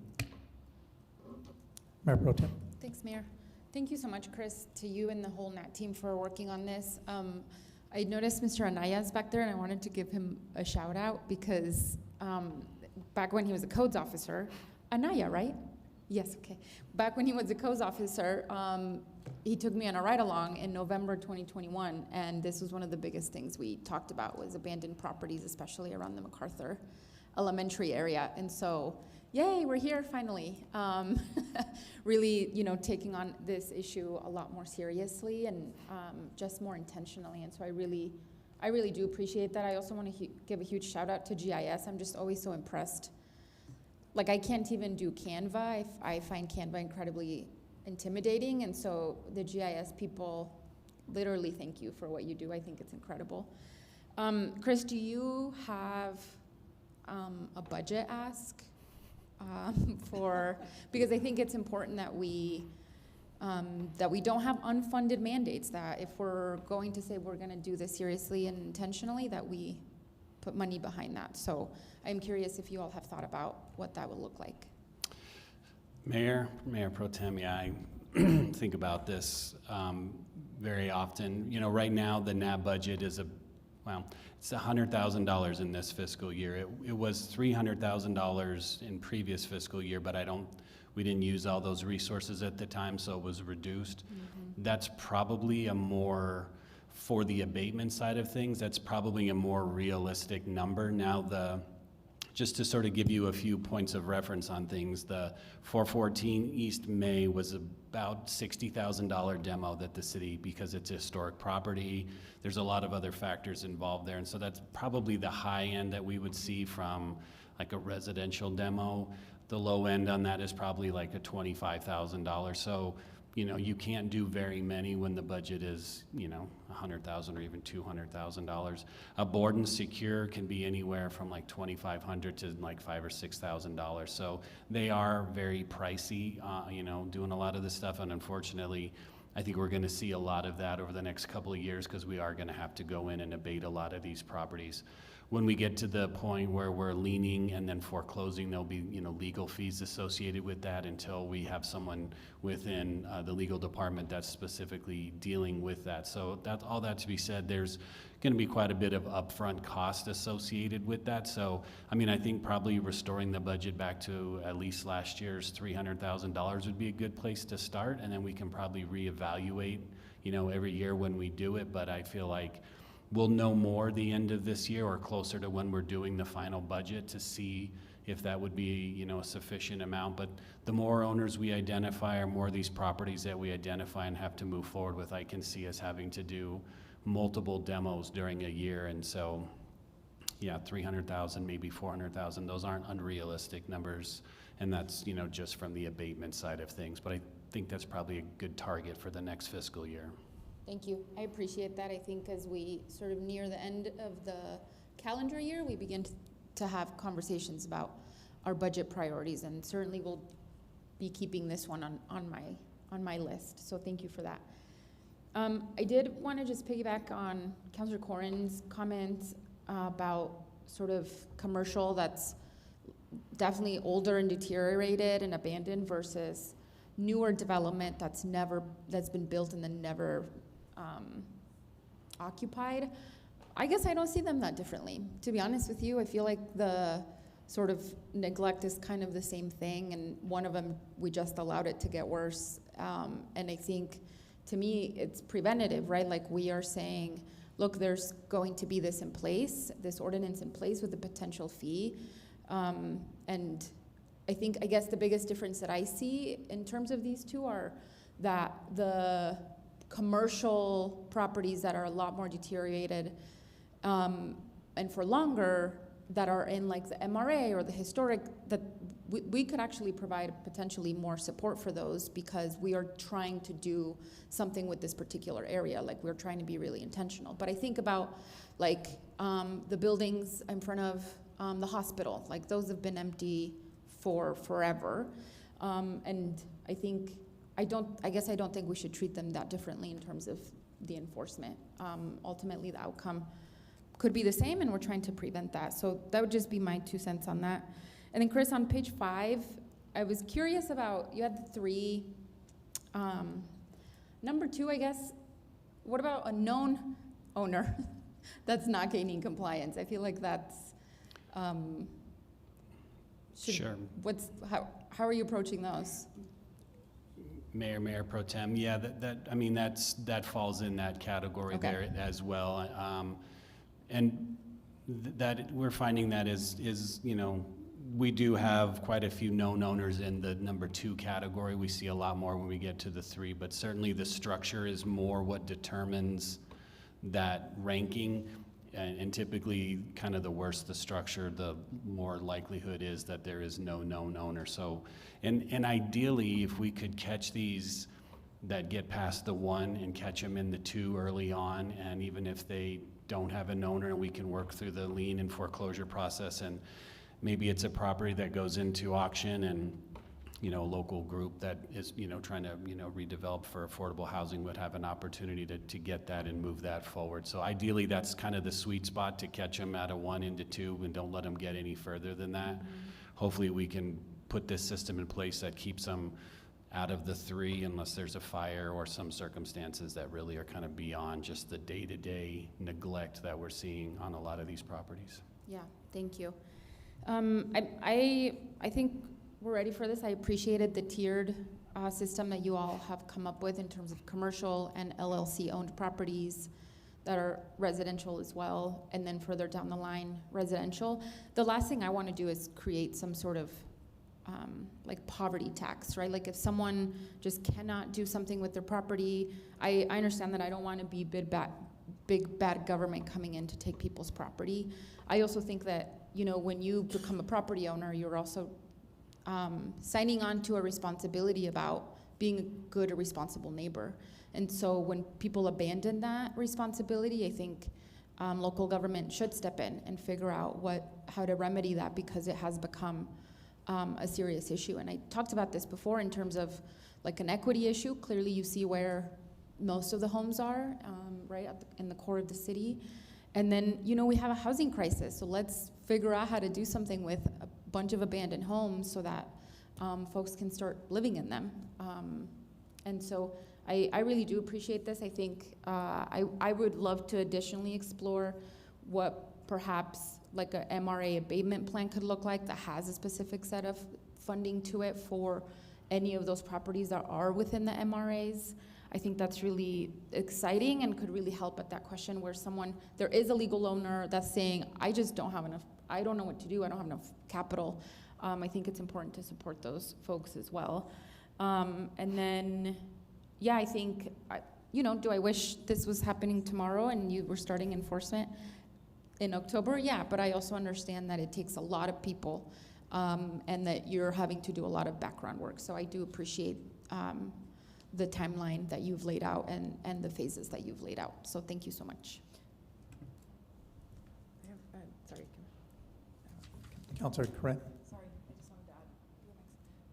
Mayor Pro Tem. Thanks, Mayor. Thank you so much, Chris, to you and the whole NAT team for working on this. I noticed Mr. Anaya's back there, and I wanted to give him a shout out because back when he was a codes officer, Anaya, right? Yes, okay. Back when he was a codes officer, he took me on a ride-along in November 2021, and this was one of the biggest things we talked about was abandoned properties, especially around the MacArthur Elementary area. And so, yay, we're here finally. Really, you know, taking on this issue a lot more seriously and just more intentionally. And so I really do appreciate that. I also want to give a huge shout out to GIS. I'm just always so impressed. Like, I can't even do Canva. I find Canva incredibly intimidating. And so the GIS people, literally thank you for what you do. I think it's incredible. Chris, do you have a budget ask because I think it's important that we don't have unfunded mandates, that if we're going to say we're going to do this seriously and intentionally, that we put money behind that. So I'm curious if you all have thought about what that would look like. Mayor Pro Tem, yeah, I think about this very often. You know, right now the NAB budget is it's $100,000 in this fiscal year. It was $300,000 in previous fiscal year, but we didn't use all those resources at the time, so it was reduced. Mm-hmm. That's probably for the abatement side of things, that's probably a more realistic number. Now just to sort of give you a few points of reference on things, the 414 East May was about $60,000 demo that the city, because it's a historic property, there's a lot of other factors involved there, and so that's probably the high end that we would see from like a residential demo. The low end on that is probably like a $25,000. So, you know, you can't do very many when the budget is, you know, $100,000 or even $200,000. A board and secure can be anywhere from like $2,500 to like $5,000 or $6,000. So they are very pricey, you know, doing a lot of this stuff. And unfortunately, I think we're going to see a lot of that over the next couple of years because we are going to have to go in and abate a lot of these properties. When we get to the point where we're leaning and then foreclosing, there'll be, you know, legal fees associated with that until we have someone within the legal department that's specifically dealing with that. So that's all that to be said. There's going to be quite a bit of upfront cost associated with that. So, I mean, I think probably restoring the budget back to at least last year's $300,000 would be a good place to start, and then we can probably reevaluate, you know, every year when we do it. But I feel like we'll know more the end of this year or closer to when we're doing the final budget to see if that would be, you know, a sufficient amount. But the more owners we identify or more of these properties that we identify and have to move forward with, I can see us having to do multiple demos during a year. And so, yeah, 300,000, maybe 400,000, those aren't unrealistic numbers. And that's, you know, just from the abatement side of things. But I think that's probably a good target for the next fiscal year. Thank you. I appreciate that. I think as we sort of near the end of the calendar year, we begin to have conversations about our budget priorities, and certainly we'll be keeping this one on my list. So thank you for that. I did want to just piggyback on Councilor Corrin's comments about sort of commercial that's definitely older and deteriorated and abandoned versus newer development that's been built and then never occupied. I guess I don't see them that differently. To be honest with you, I feel like the sort of neglect is kind of the same thing, and one of them, we just allowed it to get worse. And I think, to me, it's preventative, right? Like, we are saying, look, there's going to be this in place, this ordinance in place with a potential fee. And I guess the biggest difference that I see in terms of these two are that the commercial properties that are a lot more deteriorated and for longer, that are in like the MRA or the historic, that we could actually provide potentially more support for those, because we are trying to do something with this particular area. Like, we're trying to be really intentional. But I think about like the buildings in front of the hospital, like those have been empty for forever. And I guess I don't think we should treat them that differently in terms of the enforcement. Ultimately, the outcome could be the same, and we're trying to prevent that. So that would just be my 2 cents on that. And then, Chris, on page 5, I was curious about, you had the 3. Number 2, I guess, what about a known owner that's not gaining compliance? I feel like that's, Sure. How are you approaching those? Mayor Pro Tem, yeah, that falls in that category. Okay. There as well. And that we're finding that is, you know, we do have quite a few known owners in the number 2 category. We see a lot more when we get to the 3, but certainly the structure is more what determines that ranking. And typically, kind of the worse the structure, the more likelihood is that there is no known owner. So, and ideally, if we could catch these that get past the 1 and catch them in the 2 early on, and even if they don't have an owner, we can work through the lien and foreclosure process, and maybe it's a property that goes into auction, and, you know, a local group that is, you know, trying to, you know, redevelop for affordable housing would have an opportunity to get that and move that forward. So ideally, that's kind of the sweet spot, to catch them at a 1 into 2 and don't let them get any further than that. Mm-hmm. Hopefully we can put this system in place that keeps them out of the 3 unless there's a fire or some circumstances that really are kind of beyond just the day-to-day neglect that we're seeing on a lot of these properties. Yeah, thank you. I think we're ready for this. I appreciated the tiered system that you all have come up with in terms of commercial and LLC-owned properties that are residential as well, and then further down the line, residential. The last thing I want to do is create some sort of like poverty tax, right? Like, if someone just cannot do something with their property, I understand that I don't want to be big bad government coming in to take people's property. I also think that, you know, when you become a property owner, you're also signing on to a responsibility about being a good or responsible neighbor. And so when people abandon that responsibility, I think local government should step in and figure out how to remedy that, because it has become a serious issue. And I talked about this before in terms of like an equity issue. Clearly you see where most of the homes are, right in the core of the city. And then, you know, we have a housing crisis. So let's figure out how to do something with a bunch of abandoned homes so that folks can start living in them. And so I really do appreciate this. I think I would love to additionally explore what perhaps like a MRA abatement plan could look like that has a specific set of funding to it for any of those properties that are within the MRAs. I think that's really exciting and could really help at that question where there is a legal owner that's saying, I just don't have enough, I don't know what to do, I don't have enough capital. I think it's important to support those folks as well. And then, yeah, I think, you know, do I wish this was happening tomorrow and you were starting enforcement in October? Yeah, but I also understand that it takes a lot of people and that you're having to do a lot of background work. So I do appreciate the timeline that you've laid out and the phases that you've laid out. So thank you so much. Sorry. Councilor Corinne.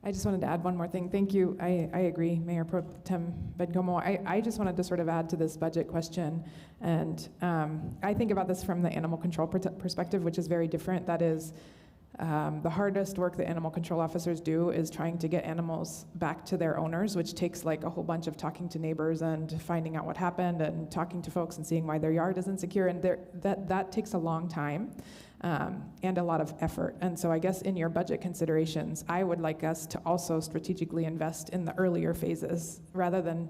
I just wanted to add one more thing. Thank you. I agree, Mayor Pro Tem Bencomo. I just wanted to sort of add to this budget question. And I think about this from the animal control perspective, which is very different. That is, the hardest work that animal control officers do is trying to get animals back to their owners, which takes like a whole bunch of talking to neighbors and finding out what happened and talking to folks and seeing why their yard is insecure. And that takes a long time. And a lot of effort. And so I guess in your budget considerations, I would like us to also strategically invest in the earlier phases rather than,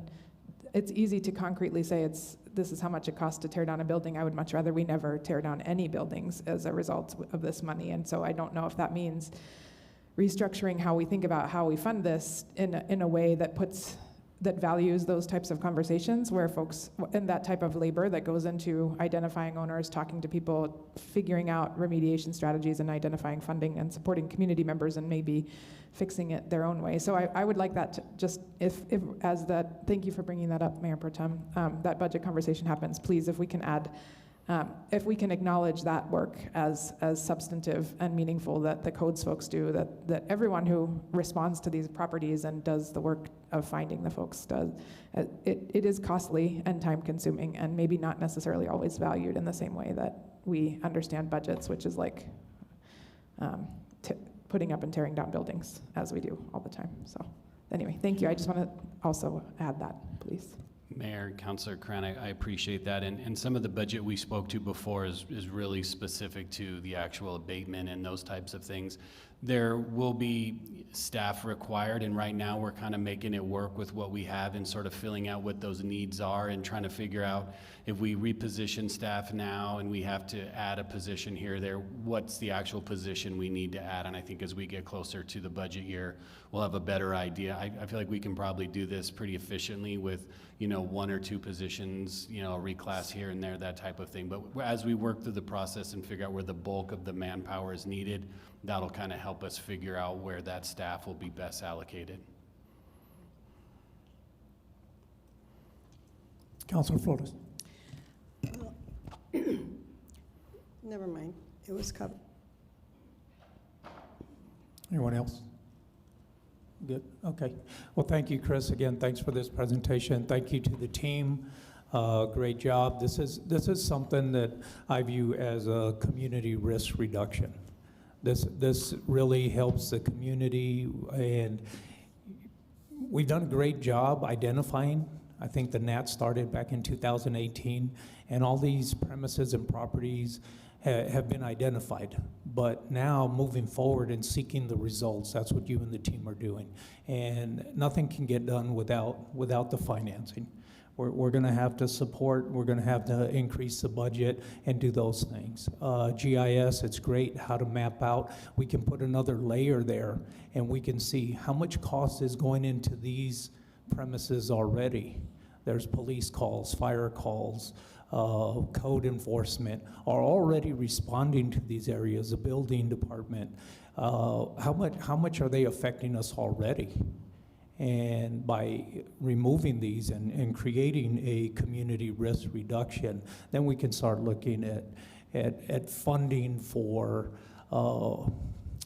it's easy to concretely say this is how much it costs to tear down a building. I would much rather we never tear down any buildings as a result of this money. And so I don't know if that means restructuring how we think about how we fund this in a way that values those types of conversations where folks, and that type of labor that goes into identifying owners, talking to people, figuring out remediation strategies and identifying funding and supporting community members and maybe fixing it their own way. So I would like that to just, thank you for bringing that up, Mayor Pro Tem, that budget conversation happens, please, if we can add, if we can acknowledge that work as substantive and meaningful that the codes folks do, that everyone who responds to these properties and does the work of finding the folks does, it is costly and time consuming and maybe not necessarily always valued in the same way that we understand budgets, which is like putting up and tearing down buildings as we do all the time. So anyway, thank you. I just want to also add that, please. Mayor, Councilor Cran, I appreciate that. And some of the budget we spoke to before is really specific to the actual abatement and those types of things. There will be staff required, and right now we're kind of making it work with what we have and sort of filling out what those needs are and trying to figure out if we reposition staff now and we have to add a position here or there, what's the actual position we need to add. And I think as we get closer to the budget year, we'll have a better idea. I feel like we can probably do this pretty efficiently with, you know, 1 or 2 positions, you know, a reclass here and there, that type of thing. But as we work through the process and figure out where the bulk of the manpower is needed, that'll kind of help us figure out where that staff will be best allocated. Councilor Flores. Never mind, it was covered. Anyone else? Good, okay. Well, thank you, Chris. Again, thanks for this presentation. Thank you to the team. Great job. This is something that I view as a community risk reduction. This really helps the community, and we've done a great job identifying. I think the NAT started back in 2018, and all these premises and properties have been identified. But now moving forward and seeking the results, that's what you and the team are doing. And nothing can get done without the financing. We're gonna have to support, we're gonna have to increase the budget and do those things. GIS, it's great how to map out. We can put another layer there and we can see how much cost is going into these premises already. There's police calls, fire calls, code enforcement are already responding to these areas, the building department. How much are they affecting us already? And by removing these and creating a community risk reduction, then we can start looking at funding for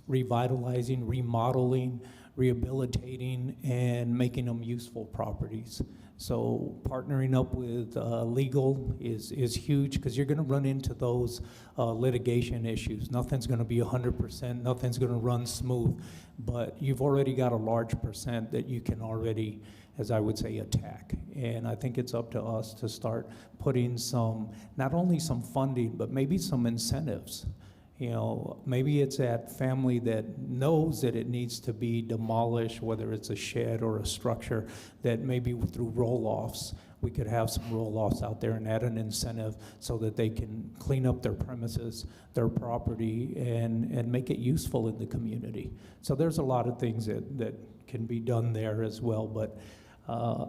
revitalizing, remodeling, rehabilitating, and making them useful properties. So partnering up with legal is huge, because you're going to run into those litigation issues. Nothing's going to be 100%, nothing's going to run smooth, but you've already got a large percent that you can already, as I would say, attack. And I think it's up to us to start putting some, not only some funding, but maybe some incentives. You know, maybe it's that family that knows that it needs to be demolished, whether it's a shed or a structure, that maybe through roll-offs, we could have some roll-offs out there and add an incentive so that they can clean up their premises, their property, and make it useful in the community. So there's a lot of things that can be done there as well, but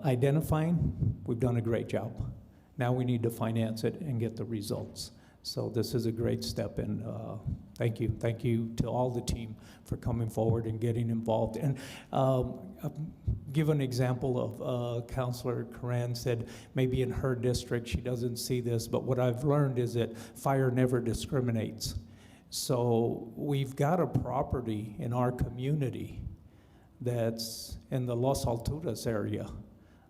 identifying, we've done a great job. Now we need to finance it and get the results. So this is a great step, and thank you. Thank you to all the team for coming forward and getting involved. And give an example of Councilor Coran said maybe in her district she doesn't see this, but what I've learned is that fire never discriminates. So we've got a property in our community that's in the Los Alturas area.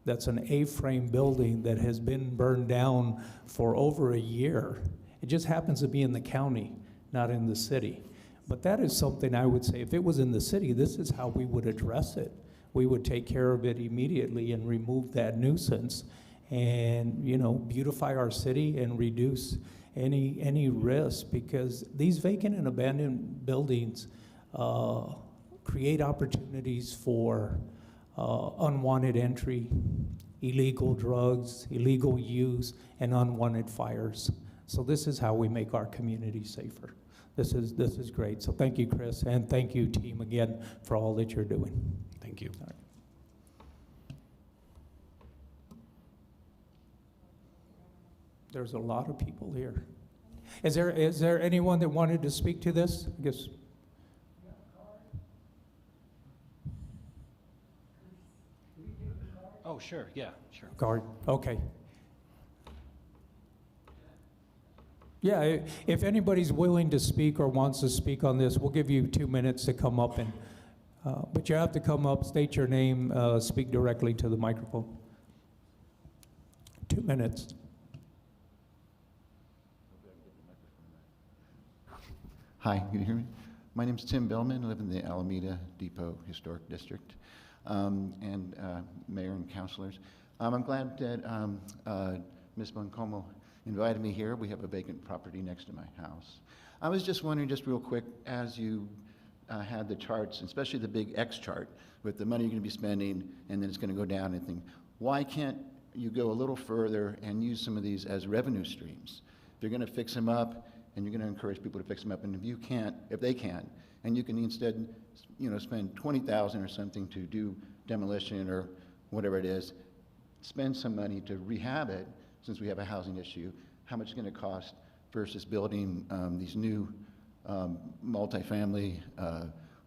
That's an A-frame building that has been burned down for over a year. It just happens to be in the county, not in the city. But that is something I would say, if it was in the city, this is how we would address it. We would take care of it immediately and remove that nuisance and, you know, beautify our city and reduce any risk, because these vacant and abandoned buildings create opportunities for unwanted entry, illegal drugs, illegal use, and unwanted fires. So this is how we make our community safer. This is great. So thank you, Chris, and thank you, team, again, for all that you're doing. Thank you. All right. There's a lot of people here. Is there anyone that wanted to speak to this? I guess. Oh, sure, yeah, sure. Card, okay. Yeah, if anybody's willing to speak or wants to speak on this, we'll give you 2 minutes to come up, and but you have to come up, state your name, speak directly to the microphone. 2 minutes. Hi, can you hear me? My name's Tim Billman. I live in the Alameda Depot Historic District. And Mayor and councilors. I'm glad that Ms. Boncomo invited me here. We have a vacant property next to my house. I was just wondering, just real quick, as you had the charts, especially the big X chart with the money you're going to be spending and then it's going to go down and things, why can't you go a little further and use some of these as revenue streams? If you're going to fix them up and you're going to encourage people to fix them up, and if they can, and you can instead, you know, spend $20,000 or something to do demolition or whatever it is, spend some money to rehab it, since we have a housing issue, how much it's going to cost versus building these new multifamily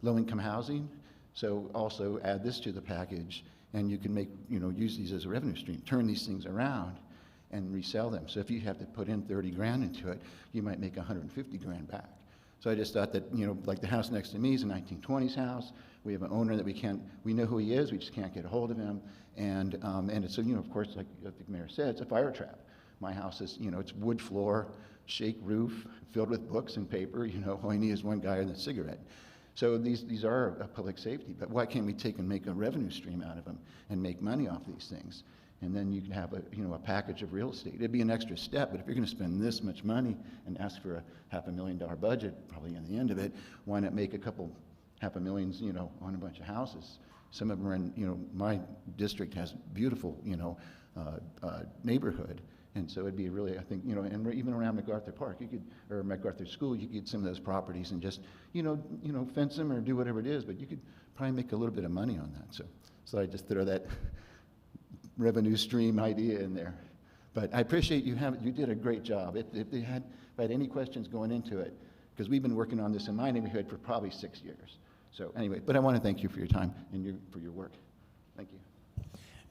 low-income housing. So also add this to the package, and you can make, you know, use these as a revenue stream, turn these things around and resell them. So if you have to put in 30 grand into it, you might make 150 grand back. So I just thought that, you know, like the house next to me is a 1920s house. We have an owner that we know who he is, we just can't get a hold of him. And it's, you know, of course, like I think the mayor said, it's a fire trap. My house is, you know, it's wood floor, shake roof, filled with books and paper, you know, all I need is one guy and a cigarette. So these are a public safety, but why can't we take and make a revenue stream out of them and make money off these things? And then you can have a, you know, a package of real estate. It'd be an extra step, but if you're going to spend this much money and ask for a $500,000 budget, probably in the end of it, why not make a couple $500,000, you know, on a bunch of houses? Some of them are in, you know, my district has beautiful, you know, neighborhood, and so it'd be really, I think, you know, and even around MacArthur Park, you could, or MacArthur School, you could get some of those properties and just, you know, fence them or do whatever it is, but you could probably make a little bit of money on that. So I just throw that revenue stream idea in there. But I appreciate you did a great job. If I had any questions going into it, because we've been working on this in my neighborhood for probably 6 years. So anyway, but I want to thank you for your time and for your work. Thank you.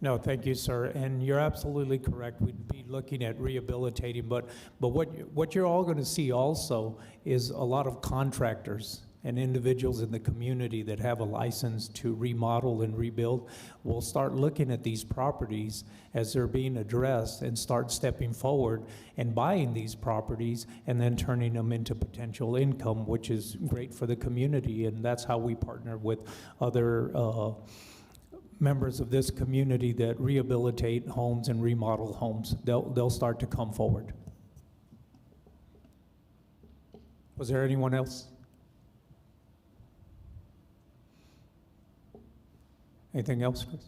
No, thank you, sir. And you're absolutely correct. We'd be looking at rehabilitating, but what you're all going to see also is a lot of contractors and individuals in the community that have a license to remodel and rebuild will start looking at these properties as they're being addressed and start stepping forward and buying these properties and then turning them into potential income, which is great for the community. And that's how we partner with other members of this community that rehabilitate homes and remodel homes. They'll start to come forward. Was there anyone else? Anything else, Chris?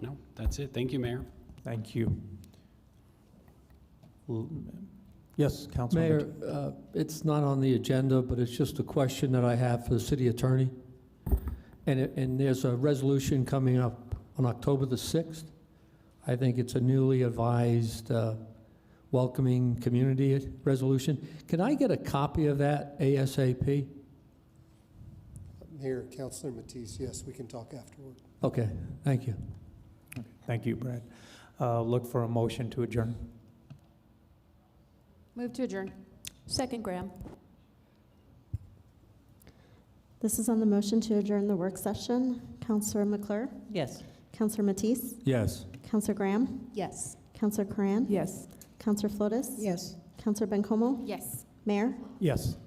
No, that's it. Thank you, Mayor. Thank you. Yes, Councilman. Mayor, it's not on the agenda, but it's just a question that I have for the city attorney. And there's a resolution coming up on October the 6th. I think it's a newly advised welcoming community resolution. Can I get a copy of that ASAP? Mayor, Councilor Matisse, yes, we can talk afterward. Okay, thank you. Okay, thank you, Brad. Look for a motion to adjourn. Move to adjourn. Second, Graham. This is on the motion to adjourn the work session. Councillor McClure? Yes. Councillor Matisse? Yes. Councillor Graham? Yes. Councillor Coran? Yes. Councillor Flores? Yes. Councillor Bencomo? Yes. Mayor? Yes.